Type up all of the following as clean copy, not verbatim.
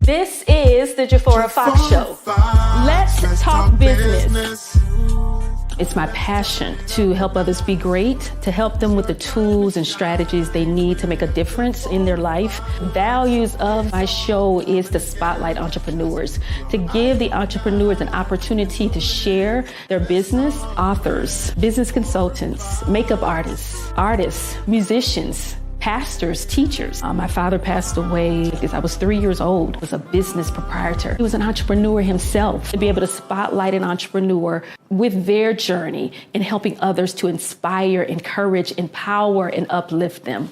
This is the Jafora Fox Show. Let's talk business. It's my passion to help others be great, to help them with the tools and strategies they need to make a difference in their life. Values of my show is to spotlight entrepreneurs, to give the entrepreneurs an opportunity to share their business. Authors, business consultants, makeup artists, musicians, pastors, teachers. My father passed away because I was 3 years old. He was a business proprietor. He was an entrepreneur himself. To be able to spotlight an entrepreneur with their journey and helping others to inspire, encourage, empower, and uplift them.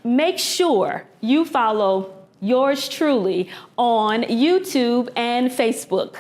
Make sure you follow yours truly on YouTube and Facebook.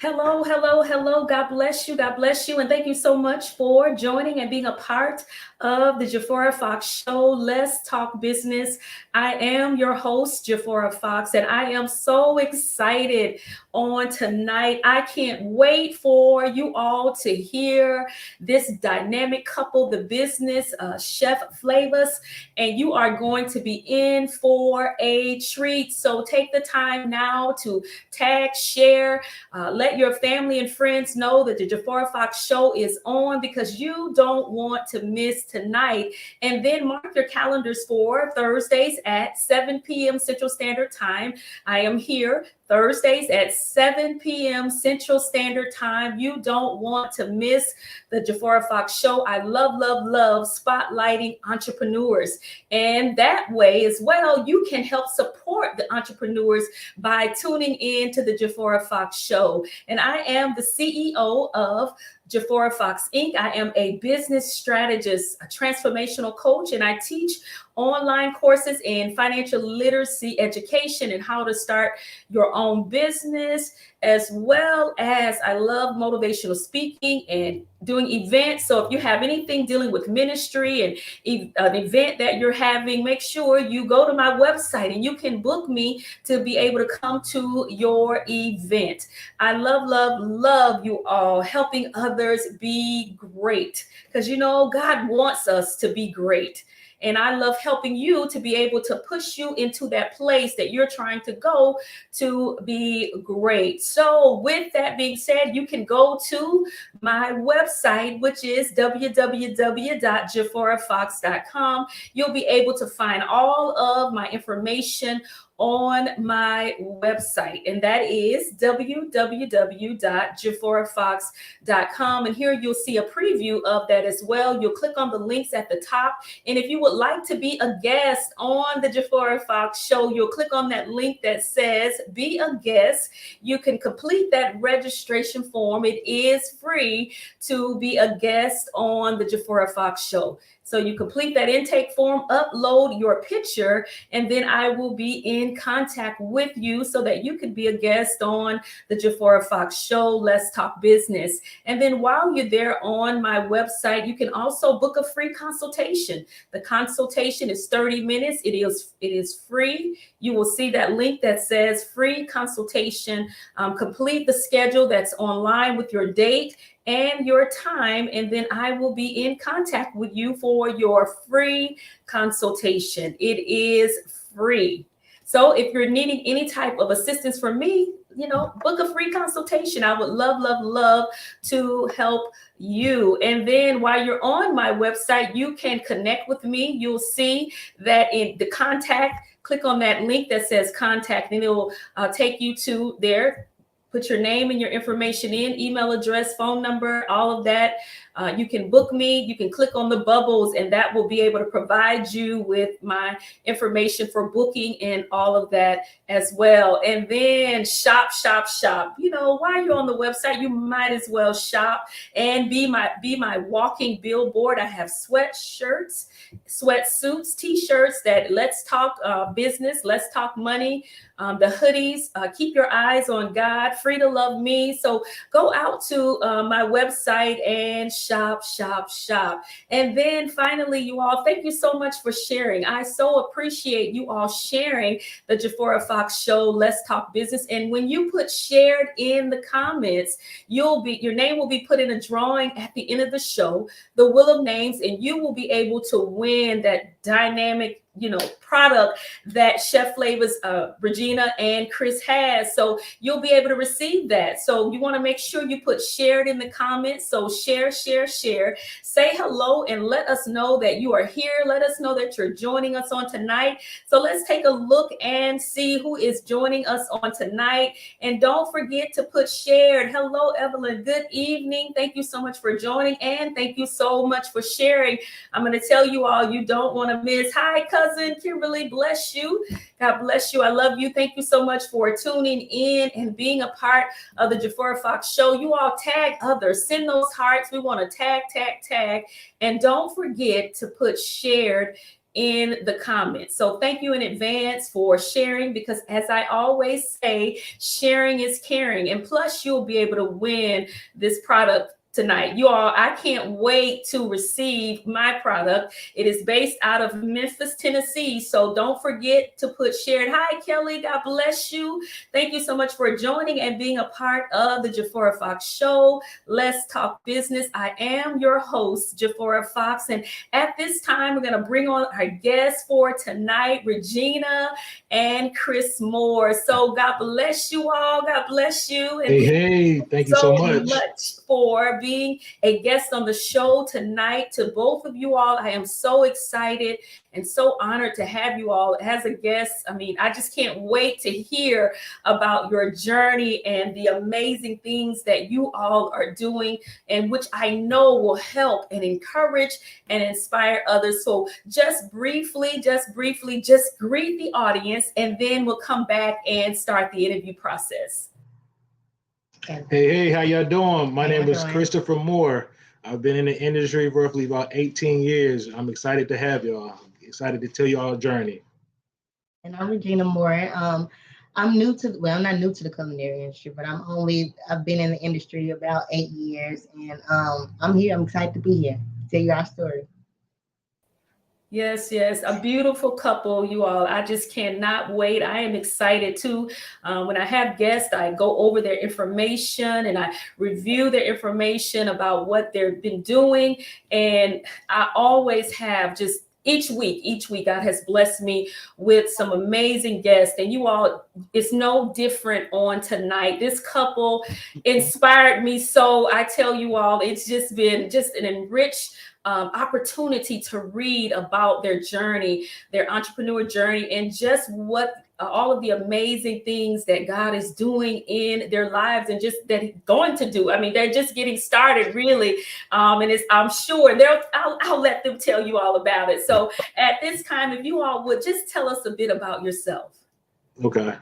Hello, hello, hello. God bless you. God bless you. And thank you so much for joining and being a part of the Jafora Fox Show. Let's talk business. I am your host, Jafora Fox, and I am so excited on tonight. I can't wait for you all to hear this dynamic couple, the business, Chef Flavas, and you are going to be in for a treat. So take the time now to tag, share, let your family and friends know that the Jafora Fox Show is on, because you don't want to miss tonight. And then mark your calendars for Thursdays at 7 p.m. Central Standard Time. I am here Thursdays at 7 p.m. Central Standard Time. You don't want to miss the Jafora Fox Show. I love spotlighting entrepreneurs. And that way as well, you can help support the entrepreneurs by tuning in to the Jafora Fox Show. And I am the CEO of Jafora Fox Inc. I am a business strategist, a transformational coach, and I teach online courses in financial literacy education and how to start your own business, as well as I love motivational speaking and doing events. So if you have anything dealing with ministry and an event that you're having, make sure you go to my website and you can book me to be able to come to your event. I love you all helping others be great, because God wants us to be great. And I love helping you to be able to push you into that place that you're trying to go to be great. So with that being said, you can go to my website, which is www.jaforafox.com. You'll be able to find all of my information on my website, and that is www.jaforafox.com. And here you'll see a preview of that as well. You'll click on the links at the top, and if you would like to be a guest on the Jafora Fox Show, you'll click on that link that says be a guest. You can complete that registration form. It is free to be a guest on the Jafora Fox Show. So you complete that intake form, upload your picture, and then I will be in contact with you so that you can be a guest on the Jafora Fox Show. Let's talk business. And then while you're there on my website, you can also book a free consultation. The consultation is 30 minutes. It is free. You will see that link that says free consultation. Complete the schedule that's online with your date and your time, and then I will be in contact with you for your free consultation. It is free. So if you're needing any type of assistance from me, book a free consultation. I would love to help you. And then while you're on my website, you can connect with me. You'll see that in the contact, click on that link that says contact, and it will take you to there. Put your name and your information in, email address, phone number, all of that. You can book me. You can click on the bubbles, and that will be able to provide you with my information for booking and all of that as well. And then shop. While you're on the website, you might as well shop and be my walking billboard. I have sweatshirts, sweatsuits, t-shirts that let's talk business, let's talk money. The hoodies, keep your eyes on God, free to love me. So go out to my website and shop, shop, shop. And then finally, you all, thank you so much for sharing. I so appreciate you all sharing the Jafora Fox Show, Let's Talk Business. And when you put shared in the comments, your name will be put in a drawing at the end of the show, the Wheel of Names, and you will be able to win that dynamic, product that Chef Flavas, Regina and Chris has. So you'll be able to receive that. So you want to make sure you put shared in the comments. So share, share, share. Say hello and let us know that you are here. Let us know that you're joining us on tonight. So let's take a look and see who is joining us on tonight. And don't forget to put shared. Hello, Evelyn. Good evening. Thank you so much for joining. And thank you so much for sharing. I'm going to tell you all you don't want to miss. Hi, cousin Kimberly. Bless you. God bless you. I love you. Thank you so much for tuning in and being a part of the Jafora Fox Show. You all tag others. Send those hearts. We want to tag, tag, tag. And don't forget to put shared in the comments. So thank you in advance for sharing, because as I always say, sharing is caring. And plus, you'll be able to win this product tonight. You all, I can't wait to receive my product. It is based out of Memphis, Tennessee. So don't forget to put shared. Hi, Kelly. God bless you. Thank you so much for joining and being a part of the Jafora Fox Show. Let's talk business. I am your host, Jafora Fox. And at this time, we're going to bring on our guests for tonight, Regina and Chris Moore. So God bless you all. God bless you. And hey, thank you so much for being a guest on the show tonight. To both of you all, I am so excited and so honored to have you all as a guest. I mean, I just can't wait to hear about your journey and the amazing things that you all are doing, and which I know will help and encourage and inspire others. So just briefly, just greet the audience, and then we'll come back and start the interview process. Hey, how y'all doing? My name is Christopher Moore. I've been in the industry roughly about 18 years. I'm excited to have y'all. I'm excited to tell you our journey. And I'm Regina Moore. I'm new to, I'm not new to the culinary industry, but I've been in the industry about 8 years, and I'm here. I'm excited to be here, tell you our story. Yes, a beautiful couple, you all. I just cannot wait. I am excited too. When I have guests, I go over their information and I review their information about what they've been doing. And I always have just each week, God has blessed me with some amazing guests. And you all, it's no different on tonight. This couple inspired me. So I tell you all, it's just been just an enriched opportunity to read about their journey, their entrepreneur journey, and just what all of the amazing things that God is doing in their lives, and just that He's going to do. I mean, they're just getting started, really, and I'm sure I'll let them tell you all about it. So at this time, if you all would just tell us a bit about yourself. Okay.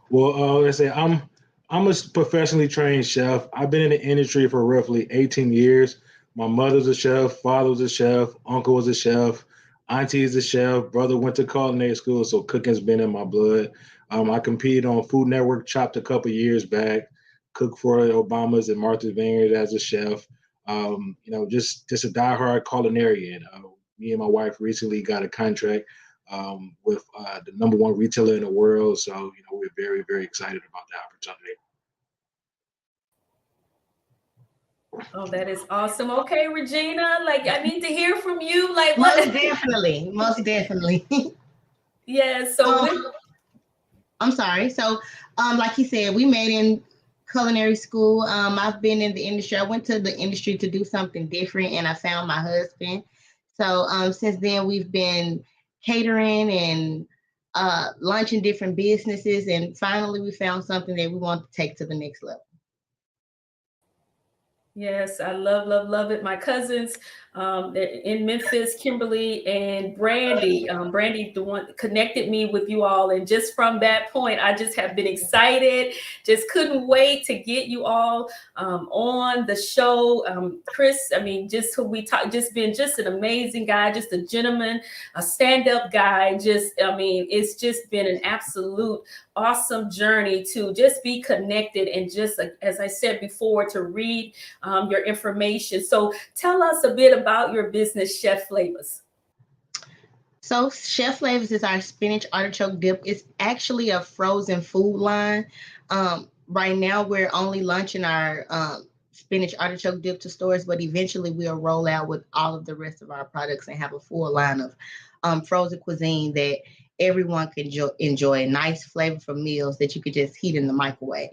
Well, let's say I'm a professionally trained chef. I've been in the industry for roughly 18 years. My mother's a chef, father was a chef, uncle was a chef, auntie is a chef, brother went to culinary school, so cooking's been in my blood. I competed on Food Network Chopped a couple years back, cooked for the Obamas and Martha's Vineyard as a chef. Just a diehard culinarian. Me and my wife recently got a contract with the #1 retailer in the world, so we're very, very excited about the opportunity. Oh, that is awesome. Okay, Regina, I need to hear from you. What? Most definitely. Yeah. So I'm sorry. So, like you said, we met in culinary school. I've been in the industry. I went to the industry to do something different, and I found my husband. So, since then, we've been catering and launching different businesses, and finally, we found something that we want to take to the next level. Yes, I love it. My cousins in Memphis, Kimberly and Brandy. Brandy, the one connected me with you all. And just from that point, I just have been excited. Just couldn't wait to get you all on the show. Chris, I mean, just who we talk, just been just an amazing guy, just a gentleman, a stand-up guy. Just, I mean, it's just been an absolute awesome journey to just be connected and just, as I said before, to read your information. So tell us a bit about your business, Chef Flavas. So Chef Flavas is our spinach artichoke dip. It's actually a frozen food line. Right now, we're only launching our spinach artichoke dip to stores, but eventually we'll roll out with all of the rest of our products and have a full line of frozen cuisine that everyone can enjoy. Nice, flavorful meals that you could just heat in the microwave.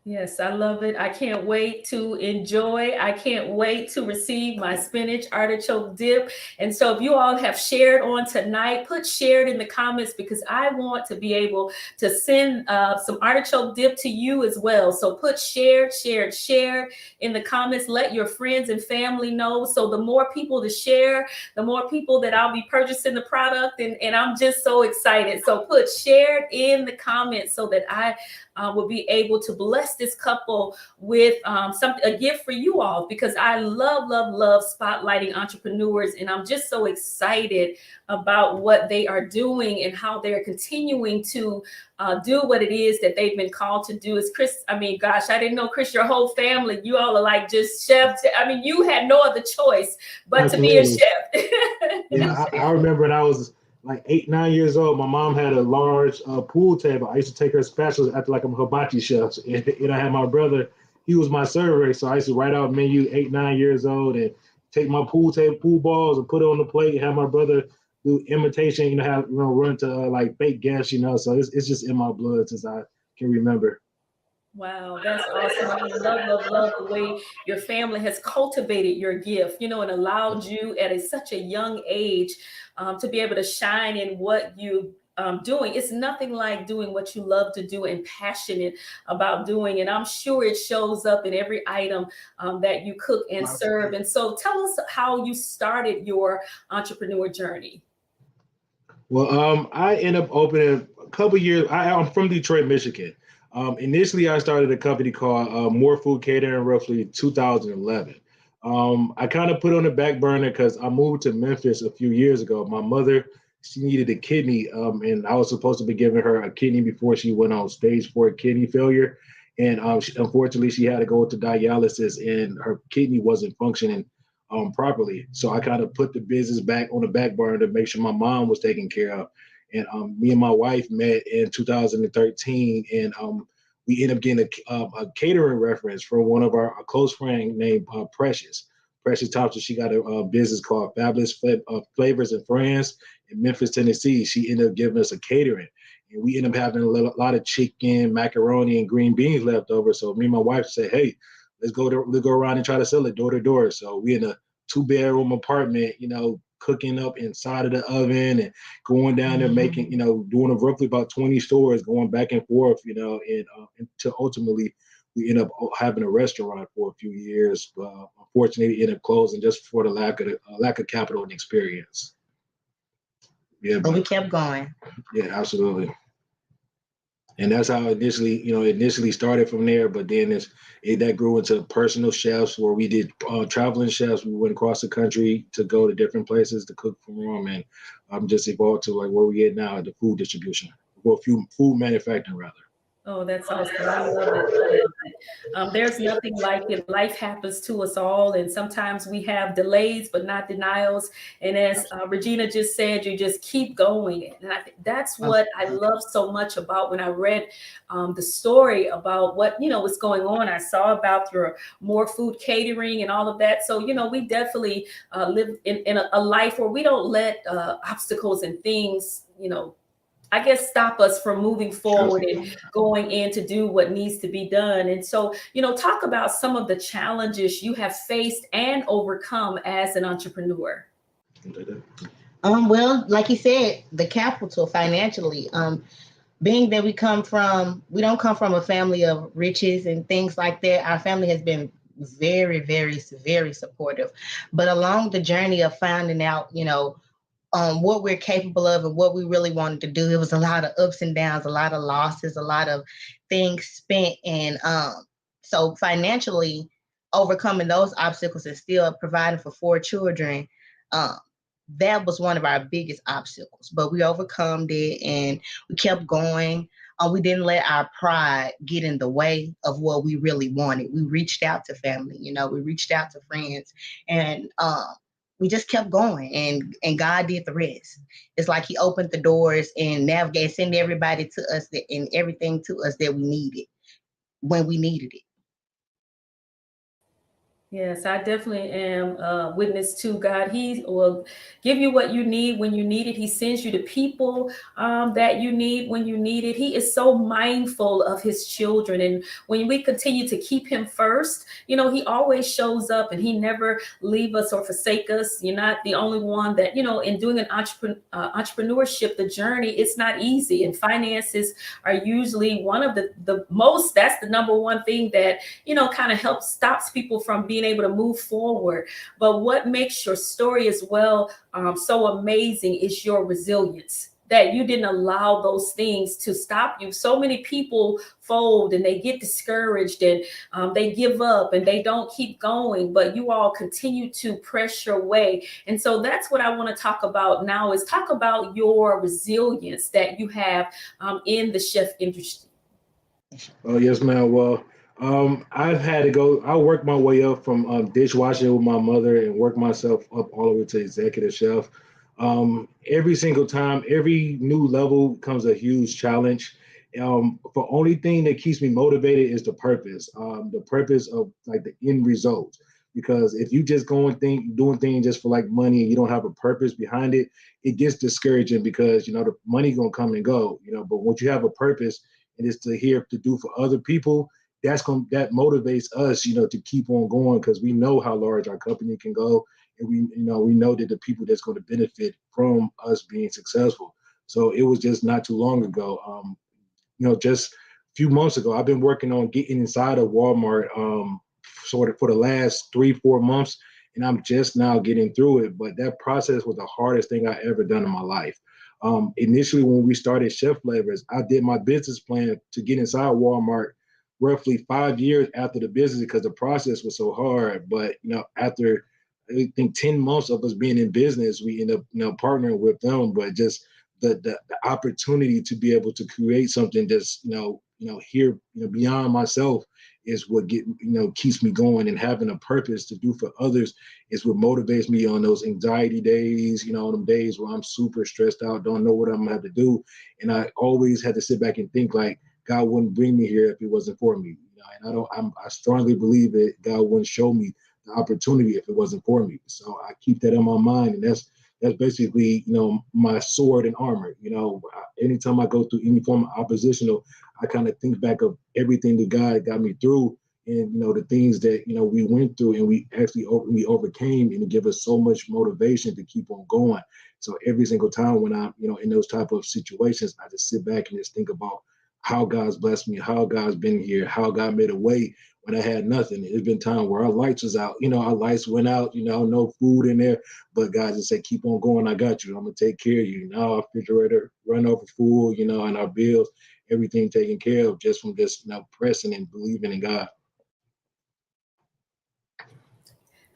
Yes, I love it. I can't wait to enjoy. I can't wait to receive my spinach artichoke dip. And so if you all have shared on tonight, put shared in the comments, because I want to be able to send some artichoke dip to you as well. So put shared in the comments. Let your friends and family know. So the more people to share, the more people that I'll be purchasing the product. And I'm just so excited. So put shared in the comments so that I will be able to bless this couple with a gift for you all, because I love spotlighting entrepreneurs, and I'm just so excited about what they are doing and how they're continuing to do what it is that they've been called to do. As Chris, I mean, gosh, I didn't know, Chris, your whole family, you all are like just chefs. I mean, you had no other choice but to be a chef. Yeah, I remember when I was like 8, 9 years old, my mom had a large pool table. I used to take her spatulas after like I'm a hibachi chef. And I had my brother, he was my server. So I used to write out menu 8, 9 years old and take my pool balls and put it on the plate and have my brother do imitation, run to like fake guests, So it's just in my blood since I can remember. Wow, that's awesome. I love the way your family has cultivated your gift, and allowed you at such a young age to be able to shine in what you doing. It's nothing like doing what you love to do and passionate about doing. And I'm sure it shows up in every item that you cook and serve. And so tell us how you started your entrepreneur journey. Well, I ended up opening a couple years. I'm from Detroit, Michigan. Initially, I started a company called More Food Catering, roughly 2011. I kind of put on the back burner because I moved to Memphis a few years ago. My mother, she needed a kidney, and I was supposed to be giving her a kidney before she went on stage 4 kidney failure. And unfortunately, she had to go to dialysis, and her kidney wasn't functioning properly. So I kind of put the business back on the back burner to make sure my mom was taken care of. And me and my wife met in 2013, and we ended up getting a catering reference from one of our close friends named Precious. Precious Thompson, she got a business called Fabulous Flavors and Friends in Memphis, Tennessee. She ended up giving us a catering. And we ended up having a lot of chicken, macaroni, and green beans left over. So me and my wife said, hey, let's go around and try to sell it door to door. So we in a 2-bedroom apartment, cooking up inside of the oven and going down there making, doing roughly about 20 stores, going back and forth, and until ultimately we end up having a restaurant for a few years. Unfortunately, it ended up closing just for the lack of capital and experience. Yeah, but we kept going. Yeah, absolutely. And that's how initially started from there. But then that grew into personal chefs, where we did traveling chefs. We went across the country to go to different places to cook for them, and just evolved to like where we at now at the food distribution, or food manufacturing rather. Oh, that's awesome. I love it. There's nothing like it. Life happens to us all, and sometimes we have delays, but not denials. And as Regina just said, you just keep going. And I think that's what I love so much about when I read the story about what, what's going on. I saw about your More Food Catering and all of that. So, we definitely live in a life where we don't let obstacles and things, I guess, stop us from moving forward and going in to do what needs to be done. And so, talk about some of the challenges you have faced and overcome as an entrepreneur. Well, like you said, the capital financially, being that we don't come from a family of riches and things like that. Our family has been very, very, very supportive. But along the journey of finding out, what we're capable of and what we really wanted to do, it was a lot of ups and downs, a lot of losses, a lot of things spent. And so financially overcoming those obstacles and still providing for 4 children, um, that was one of our biggest obstacles. But we overcome it and we kept going. We didn't let our pride get in the way of what we really wanted. We reached out to family, we reached out to friends, and we just kept going, and God did the rest. It's like he opened the doors and navigated, send everybody to us and everything to us that we needed when we needed it. Yes, I definitely am witness to God. He will give you what you need when you need it. He sends you the people that you need when you need it. He is so mindful of his children. And when we continue to keep him first, he always shows up and he never leave us or forsake us. You're not the only one that, in doing an entrepreneurship, the journey, it's not easy. And finances are usually one of the most, that's the number one thing that, kind of helps stops people from being able to move forward. But what makes your story as well so amazing is your resilience, that you didn't allow those things to stop you. So many people fold and they get discouraged and they give up and they don't keep going, but you all continue to press your way. And so that's what I want to talk about now, is talk about your resilience that you have in the chef industry. Oh, yes, ma'am. Well, I've had to go. I worked my way up from dishwashing with my mother and work myself up all the way to executive chef. Every single time, every new level comes a huge challenge. The only thing that keeps me motivated is the purpose of like the end result. Because if you just doing things just for like money and you don't have a purpose behind it, it gets discouraging because the money gonna come and go. But once you have a purpose and it's to do for other people, that motivates us, to keep on going because we know how large our company can go, and we know that the people that's going to benefit from us being successful. So it was just not too long ago, just a few months ago, I've been working on getting inside of Walmart, sort of for the last 3-4 months, and I'm just now getting through it. But that process was the hardest thing I ever done in my life. Initially, when we started Chef Flavas, I did my business plan to get inside Walmart roughly 5 years after the business because the process was so hard. But after I think 10 months of us being in business, we end up partnering with them. But just the opportunity to be able to create something just here beyond myself is what keeps me going, and having a purpose to do for others is what motivates me on those anxiety days, on them days where I'm super stressed out, don't know what I'm gonna have to do. And I always had to sit back and think like God wouldn't bring me here if it wasn't for me. And I strongly believe that God wouldn't show me the opportunity if it wasn't for me. So I keep that in my mind, and that's basically my sword and armor. Anytime I go through any form of oppositional, I kind of think back of everything that God got me through, and the things that we went through, and we actually we overcame, and it give us so much motivation to keep on going. So every single time when I'm in those type of situations, I just sit back and just think about how God's blessed me, how God's been here, how God made a way when I had nothing. There's been time where our lights was out, our lights went out, no food in there, but God just said, keep on going. I got you. I'm going to take care of you. Now our refrigerator run over full, and our bills, everything taken care of just from pressing and believing in God.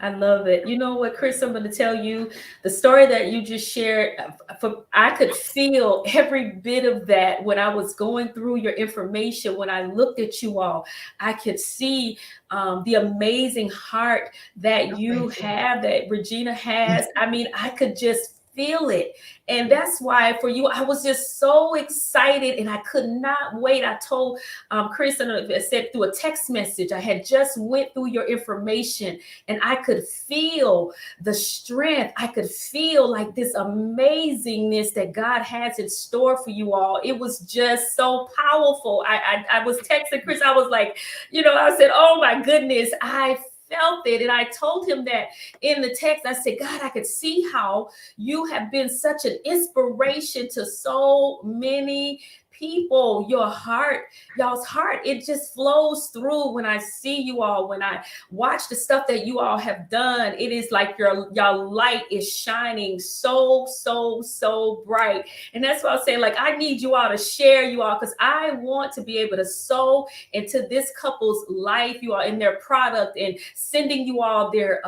I love it. You know what, Chris, I'm going to tell you the story that you just shared. I could feel every bit of that when I was going through your information. When I looked at you all, I could see the amazing heart that you have, that Regina has. I mean, I could just feel it. And that's why for you, I was just so excited and I could not wait. I told Chris, and I said through a text message, I had just went through your information and I could feel the strength. I could feel like this amazingness that God has in store for you all. It was just so powerful. I was texting Chris. I was like, I said, oh my goodness, I felt it. And I told him that in the text. I said, God, I could see how you have been such an inspiration to so many people, your heart, y'all's heart, it just flows through when I see you all, when I watch the stuff that you all have done. It is like y'all light is shining so bright. And that's why I'm saying, like, I need you all to share you all, because I want to be able to sow into this couple's life, you all, in their product, and sending you all their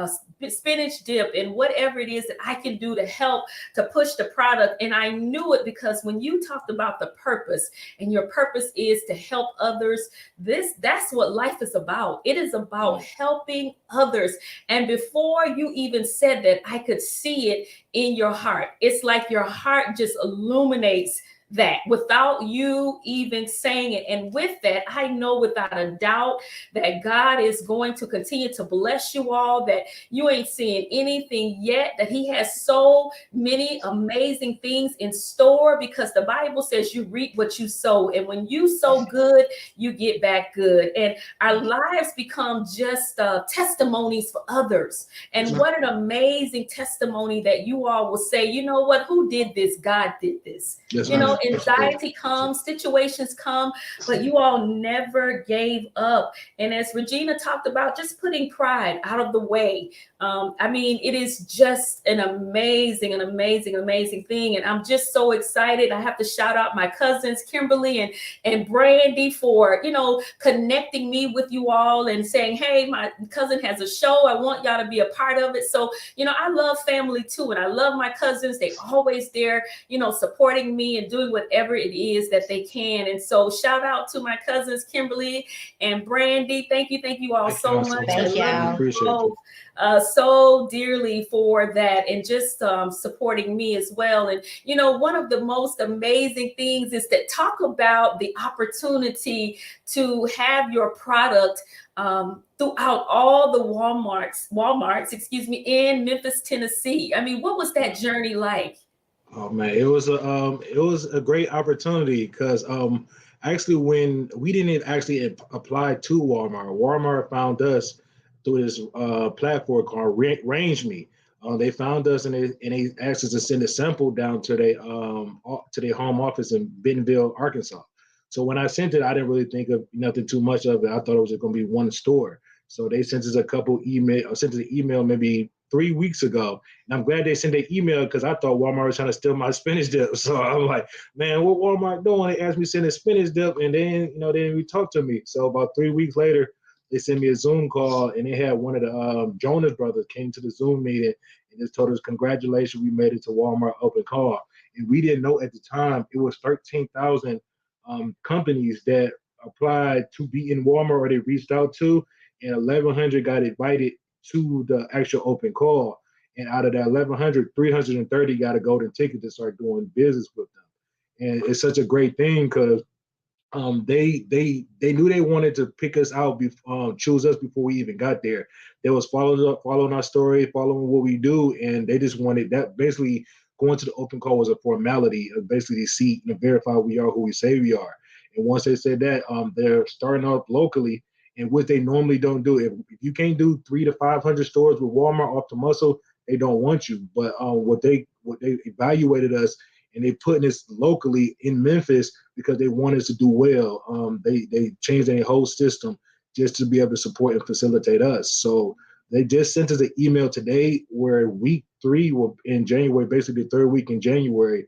spinach dip and whatever it is that I can do to help to push the product. And I knew it because when you talked about the purpose, and your purpose is to help others, that's what life is about. It is about helping others. And before you even said that, I could see it in your heart. It's like your heart just illuminates that without you even saying it. And with that, I know without a doubt that God is going to continue to bless you all, that you ain't seeing anything yet, that he has so many amazing things in store, because the Bible says you reap what you sow. And when you sow good, you get back good. And our lives become just testimonies for others. And what an amazing testimony that you all will say, you know what, who did this? God did this. You know, anxiety comes, situations come, but you all never gave up. And as Regina talked about, just putting pride out of the way. I mean, it is just an amazing thing. And I'm just so excited. I have to shout out my cousins, Kimberly and Brandy, for, you know, connecting me with you all and saying, hey, my cousin has a show. I want y'all to be a part of it. So, you know, I love family too. And I love my cousins. They always there, you know, supporting me and doing whatever it is that they can. And so shout out to my cousins, Kimberly and Brandy. Thank you all so much. Thank you. I love you both so dearly for that, and just supporting me as well. And, you know, one of the most amazing things is that talk about the opportunity to have your product throughout all the Walmarts, in Memphis, Tennessee. I mean, what was that journey like? Oh man, it was a great opportunity, because actually, when we didn't actually apply to Walmart found us through this platform called Range Me. They found us, and they asked us to send a sample down to their home office in Bentonville, Arkansas. So when I sent it, I didn't really think of nothing too much of it. I thought it was going to be one store. So they sent us an email maybe 3 weeks ago. And I'm glad they sent an email, because I thought Walmart was trying to steal my spinach dip. So I'm like, man, what Walmart doing? They asked me to send a spinach dip, and then, they didn't even talk to me. So about 3 weeks later, they sent me a Zoom call, and they had one of the Jonas brothers came to the Zoom meeting and just told us, congratulations, we made it to Walmart open call. And we didn't know at the time it was 13,000 companies that applied to be in Walmart, or they reached out to, and 1,100 got invited to the actual open call. And out of that 1,100, 330 got a golden ticket to start doing business with them. And it's such a great thing, because they knew they wanted to pick us out, choose us before we even got there. They was following our story, following what we do, and they just wanted that. Basically, going to the open call was a formality of basically to see and verify we are who we say we are. And once they said that, they're starting up locally, and what they normally don't do. If you can't do 300 to 500 stores with Walmart off the muscle, they don't want you. But what they evaluated us, and they put us locally in Memphis because they want us to do well. They changed their whole system just to be able to support and facilitate us. So they just sent us an email today where week 3 in January, basically the third week in January,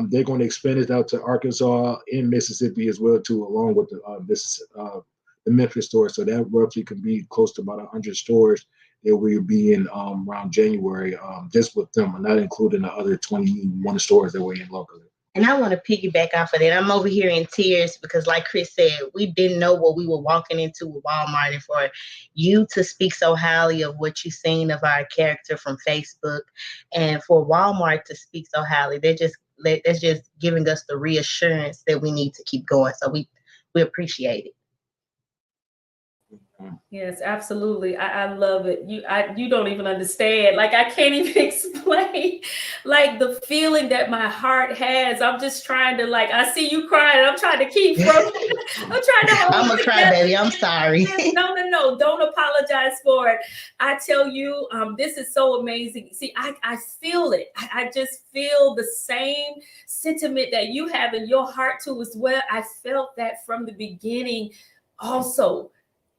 they're going to expand it out to Arkansas and Mississippi as well too, along with the Memphis store. So that roughly could be close to about 100 stores that we'll be in around January, just with them, not including the other 21 stores that we're in locally. And I want to piggyback off of that. I'm over here in tears because, like Chris said, we didn't know what we were walking into with Walmart. And for you to speak so highly of what you've seen of our character from Facebook, and for Walmart to speak so highly, that's just giving us the reassurance that we need to keep going. So we appreciate it. Yes, absolutely. I love it. You don't even understand. Like I can't even explain like the feeling that my heart has. I'm just trying to like I see you crying. I'm trying to keep from I'm trying to hold I'm it gonna cry, together. baby. I'm sorry. Yes, no. Don't apologize for it. I tell you, this is so amazing. See, I feel it. I just feel the same sentiment that you have in your heart too as well. I felt that from the beginning also.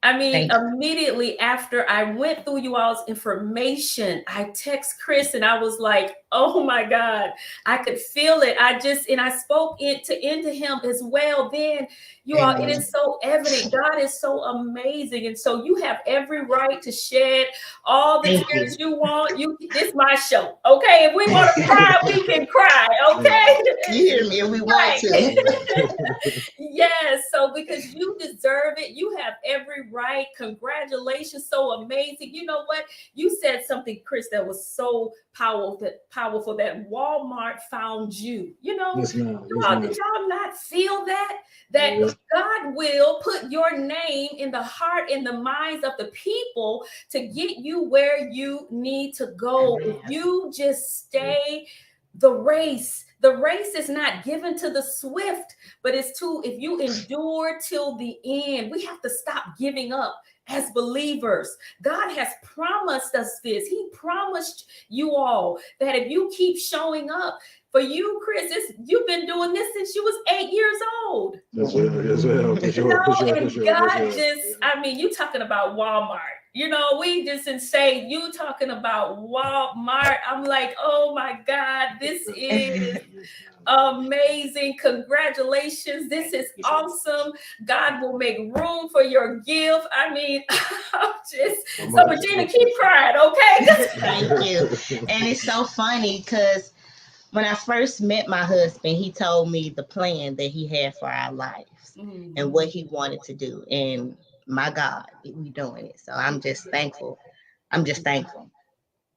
I mean, Thank you. immediately after I went through you all's information, I text Chris and I was like, oh my God, I could feel it. And I spoke it into him as well. Then you all, it Amen. is so evident. God is so amazing. And so you have every right to shed all the Thank tears you. you want. This is my show. Okay. If we want to cry, we can cry. Okay. You hear me if we want Right. to. Yes, so because you deserve it, you have every right. Congratulations, so amazing. You know what? You said something, Chris, that was so powerful that Walmart found you. You know, Yes, ma'am. Yes, y'all, ma'am. did y'all not feel that? That Yeah. God will put your name in the heart and the minds of the people to get you where you need to go. If you just stay the race. The race is not given to the swift, but it's to if you endure till the end. We have to stop giving up as believers. God has promised us this. He promised you all that if you keep showing up, for you, Chris, you've been doing this since you was 8 years old. That's well, for sure, for sure, for And sure. God I mean, you talking about Walmart. You know, we just say you talking about Walmart. I'm like, oh my God, this is amazing. Congratulations. This is awesome. God will make room for your gift. I mean, so Regina, keep crying, okay? Thank you. And it's so funny because when I first met my husband, he told me the plan that he had for our lives and what he wanted to do. And my God, we doing it. So I'm just thankful. I'm just thankful.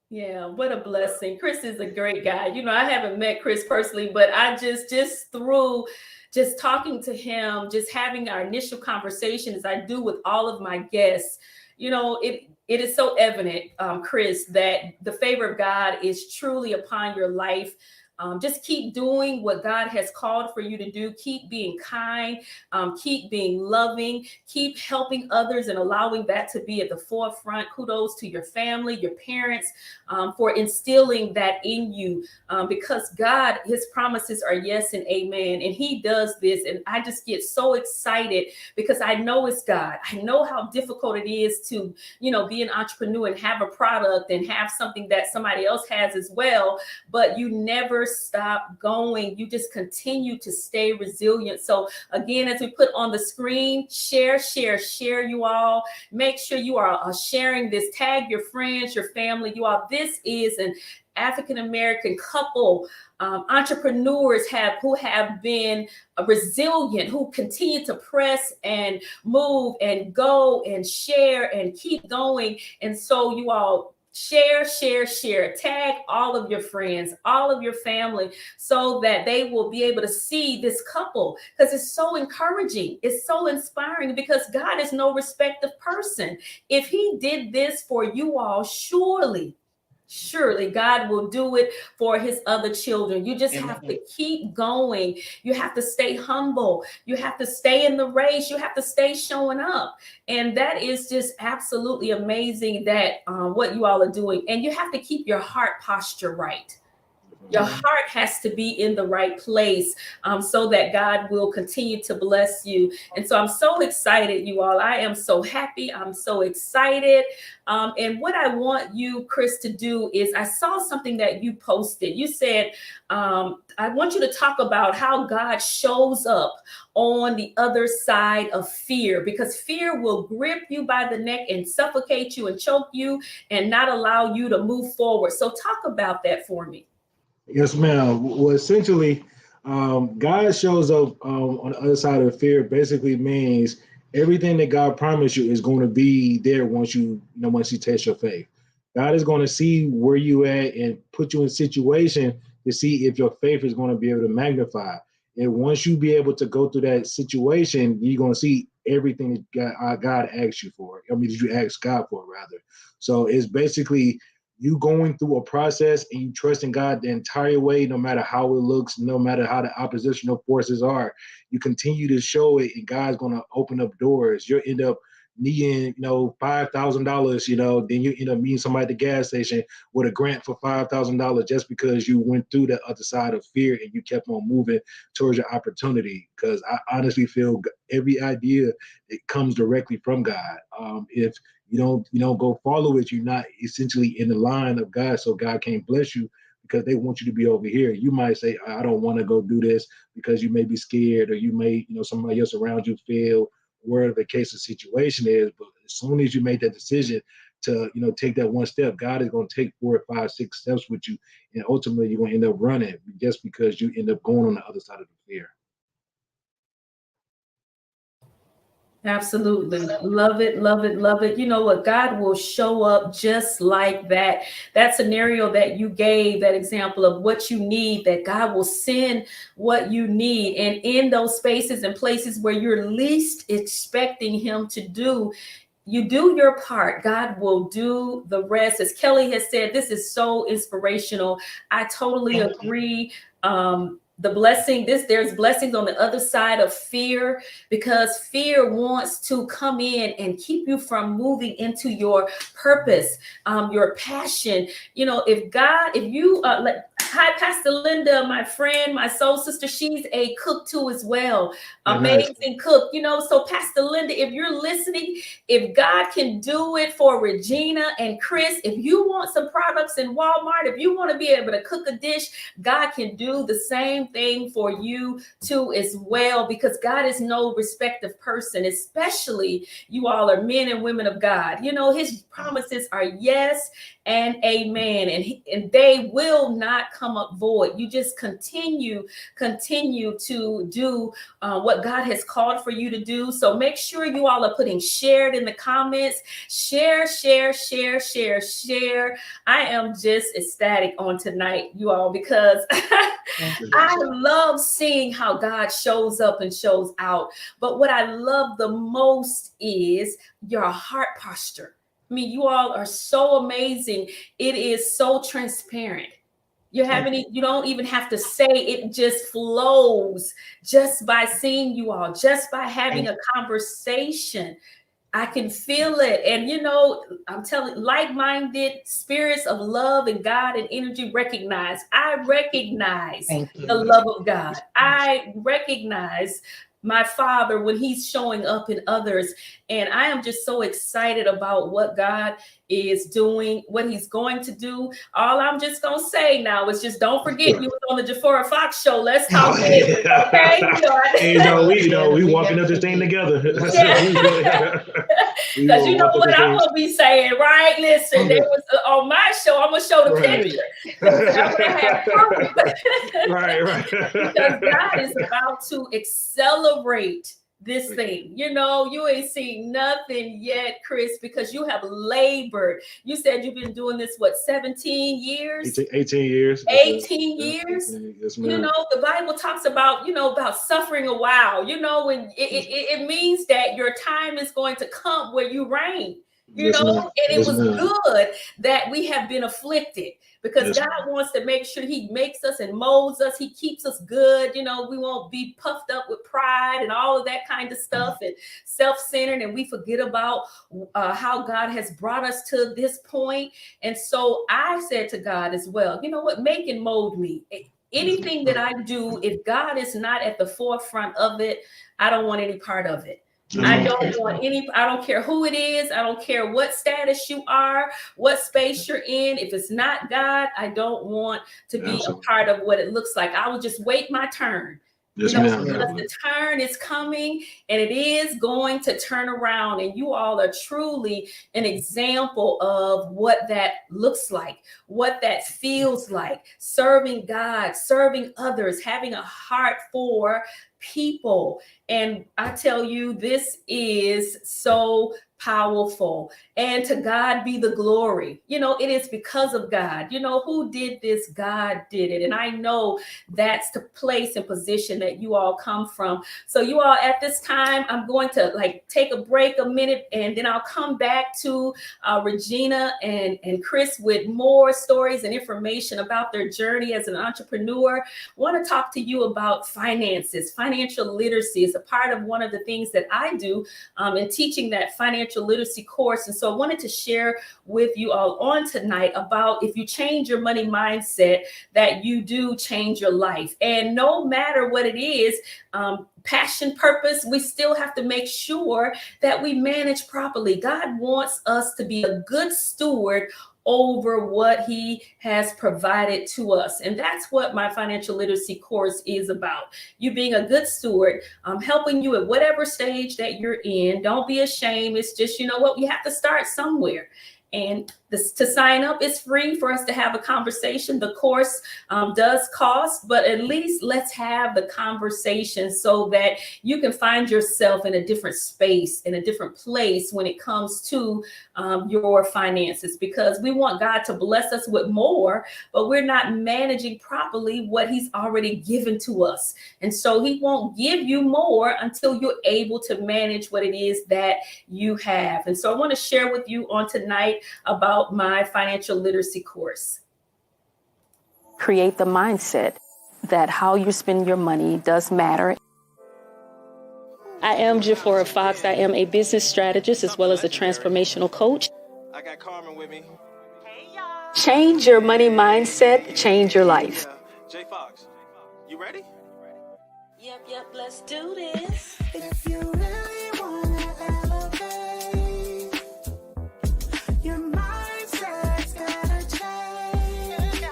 Yeah, what a blessing. Chris is a great guy. You know, I haven't met Chris personally, but I just through just talking to him, just having our initial conversation as I do with all of my guests, you know, it is so evident, Chris, that the favor of God is truly upon your life. Just keep doing what God has called for you to do. Keep being kind, keep being loving, keep helping others and allowing that to be at the forefront. Kudos to your family, your parents, for instilling that in you, because God, his promises are yes and amen. And he does this. And I just get so excited because I know it's God. I know how difficult it is to, you know, be an entrepreneur and have a product and have something that somebody else has as well. But you never stop going. You just continue to stay resilient. So again, as we put on the screen, share you all. Make sure you are sharing this. Tag your friends, your family. You all, this is an African-American couple, entrepreneurs who have been resilient, who continue to press and move and go and share and keep going. And so you all share, tag all of your friends, all of your family, so that they will be able to see this couple, because it's so encouraging. It's so inspiring because God is no respect of person. If he did this for you all, surely God will do it for his other children. You just have to keep going. You have to stay humble. You have to stay in the race. You have to stay showing up. And that is just absolutely amazing that what you all are doing. And you have to keep your heart posture right. Your heart has to be in the right place, so that God will continue to bless you. And so I'm so excited, you all. I am so happy. I'm so excited. And what I want you, Chris, to do is I saw something that you posted. You said, I want you to talk about how God shows up on the other side of fear, because fear will grip you by the neck and suffocate you and choke you and not allow you to move forward. So talk about that for me. Yes, ma'am. Well, essentially, God shows up on the other side of fear. Basically, means everything that God promised you is going to be there once you test your faith. God is going to see where you at and put you in a situation to see if your faith is going to be able to magnify. And once you be able to go through that situation, you're going to see everything that God asked you for. I mean, did you ask God for, rather? So it's basically you going through a process and you trusting God the entire way, no matter how it looks, no matter how the oppositional forces are. You continue to show it, and God's going to open up doors. You'll end up needing, $5,000, then you end up meeting somebody at the gas station with a grant for $5,000 just because you went through the other side of fear and you kept on moving towards your opportunity. Because I honestly feel every idea, it comes directly from God. If you don't go follow it, you're not essentially in the line of God, so God can't bless you because they want you to be over here. You might say, I don't want to go do this because you may be scared, or you may, somebody else around you feel, whatever the case of situation is. But as soon as you make that decision to, take that one step, God is going to take 4, 5, 6 steps with you. And ultimately you're going to end up running just because you end up going on the other side of the fear. Absolutely. Love it, love it, love it. You know what? God will show up just like that. That scenario that you gave, that example of what you need, that God will send what you need. And in those spaces and places where you're least expecting him to do, you do your part. God will do the rest. As Kelly has said, this is so inspirational. I totally agree. There's blessings on the other side of fear, because fear wants to come in and keep you from moving into your purpose, your passion. Hi, Pastor Linda, my friend, my soul sister. She's a cook too as well. Amazing cook. So Pastor Linda, if you're listening, if God can do it for Regina and Chris, if you want some products in Walmart, if you want to be able to cook a dish, God can do the same thing for you too as well, because God is no respective person, especially you all are men and women of God. His promises are yes and amen, and they will not come up void. You just continue to do what God has called for you to do. So make sure you all are putting shared in the comments. Share. I am just ecstatic on tonight, you all, because I love seeing how God shows up and shows out. But what I love the most is your heart posture. I mean, you all are so amazing. It is so transparent. You don't even have to say it, just flows just by seeing you all, just by having a conversation. I can feel it. And I'm telling, like-minded spirits of love and God and energy I recognize the love of God. I recognize my Father when he's showing up in others. And I am just so excited about what God is doing, what he's going to do. All I'm just going to say now is just don't forget you was on the Jafora Fox Show. Let's talk business, okay? We walking up this thing together. Because you know what I'm going to be saying, right? Listen, there was on my show, I'm going to show the picture. I'm going to have proof. Right. Because God is about to accelerate this thing. You ain't seen nothing yet, Chris, because you have labored. You said you've been doing this, 17 years? 18 years. 18 years? Yes, ma'am. The Bible talks about, about suffering a while, and it means that your time is going to come where you reign. And it was good that we have been afflicted, because God wants to make sure he makes us and molds us. He keeps us good. We won't be puffed up with pride and all of that kind of stuff and self-centered. And we forget about how God has brought us to this point. And so I said to God as well, you know what, make and mold me. Anything that I do, if God is not at the forefront of it, I don't want any part of it. I don't care who it is. I don't care what status you are, what space you're in. If it's not God, I don't want to be a part of what it looks like. I will just wait my turn. Because the turn is coming, and it is going to turn around. And you all are truly an example of what that looks like, what that feels like, serving God, serving others, having a heart for people. And I tell you, this is so powerful. And to God be the glory. It is because of God. Who did this? God did it. And I know that's the place and position that you all come from. So you all, at this time, I'm going to take a break a minute, and then I'll come back to Regina and Chris with more stories and information about their journey as an entrepreneur. I want to talk to you about finances. Financial literacy is a part of one of the things that I do in teaching that financial literacy course. And so I wanted to share with you all on tonight about if you change your money mindset, that you do change your life. And no matter what it is, passion, purpose, we still have to make sure that we manage properly. God wants us to be a good steward over what he has provided to us. And that's what my financial literacy course is about. You being a good steward, helping you at whatever stage that you're in. Don't be ashamed. It's just, you have to start somewhere. And to sign up, it's free for us to have a conversation. The course does cost, but at least let's have the conversation so that you can find yourself in a different space, in a different place when it comes to your finances, because we want God to bless us with more, but we're not managing properly what he's already given to us. And so he won't give you more until you're able to manage what it is that you have. And so I want to share with you on tonight about my financial literacy course. Create the mindset that how you spend your money does matter. I am Jafora Fox. I am a business strategist as well as a transformational coach. I got Carmen with me. Hey, y'all. Change your money mindset, change your life. J Fox, you ready? Yep, let's do this. If you really wanna elevate, your mindset's gotta change.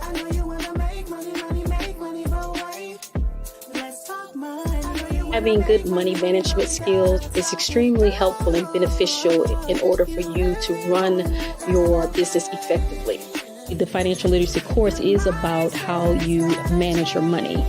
I know you wanna make money, but wait, let's talk money. Having good money management skills is extremely helpful and beneficial in order for you to run your business effectively. The financial literacy course is about how you manage your money.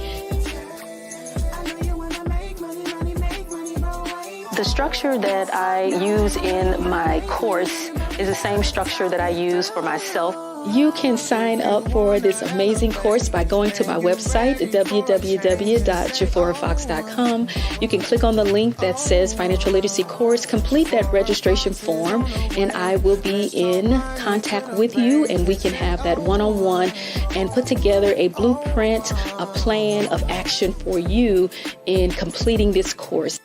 The structure that I use in my course is the same structure that I use for myself. You can sign up for this amazing course by going to my website, www.jafораfox.com. You can click on the link that says Financial Literacy Course, complete that registration form, and I will be in contact with you, and we can have that one-on-one and put together a blueprint, a plan of action for you in completing this course.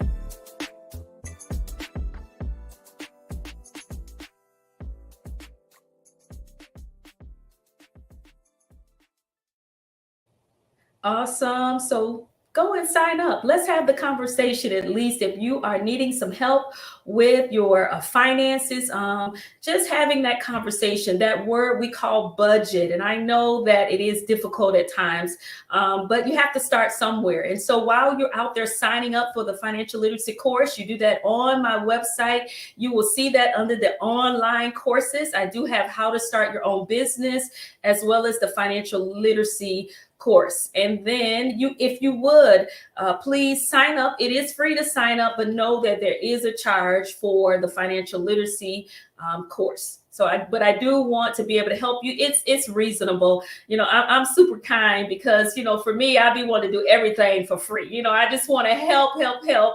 Awesome. So go and sign up. Let's have the conversation, at least if you are needing some help with your finances, just having that conversation, that word we call budget. And I know that it is difficult at times, but you have to start somewhere. And so while you're out there signing up for the financial literacy course, you do that on my website. You will see that under the online courses. I do have how to start your own business, as well as the financial literacy course. And then if you would, please sign up. It is free to sign up, but know that there is a charge for the financial literacy course. But I do want to be able to help you. It's reasonable. I'm super kind because, for me, I be wanting to do everything for free. I just want to help.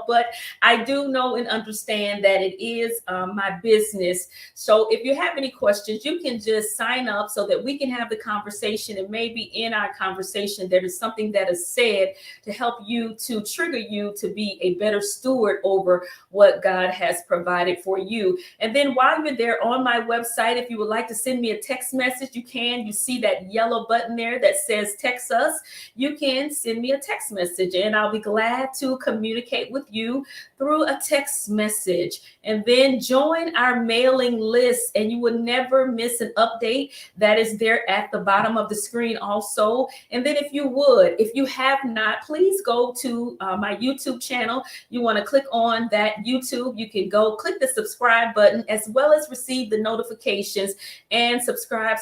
But I do know and understand that it is my business. So if you have any questions, you can just sign up so that we can have the conversation. And maybe in our conversation, there is something that is said to help you, to trigger you to be a better steward over what God has provided for you. And then while you're there on my website, if you would like to send me a text message, you can. You see that yellow button there that says text us. You can send me a text message, and I'll be glad to communicate with you through a text message. And then join our mailing list, and you will never miss an update that is there at the bottom of the screen also. And then if you have not, please go to my YouTube channel. You want to click on that YouTube. You can go click the subscribe button, as well as receive the notification notifications, and subscribe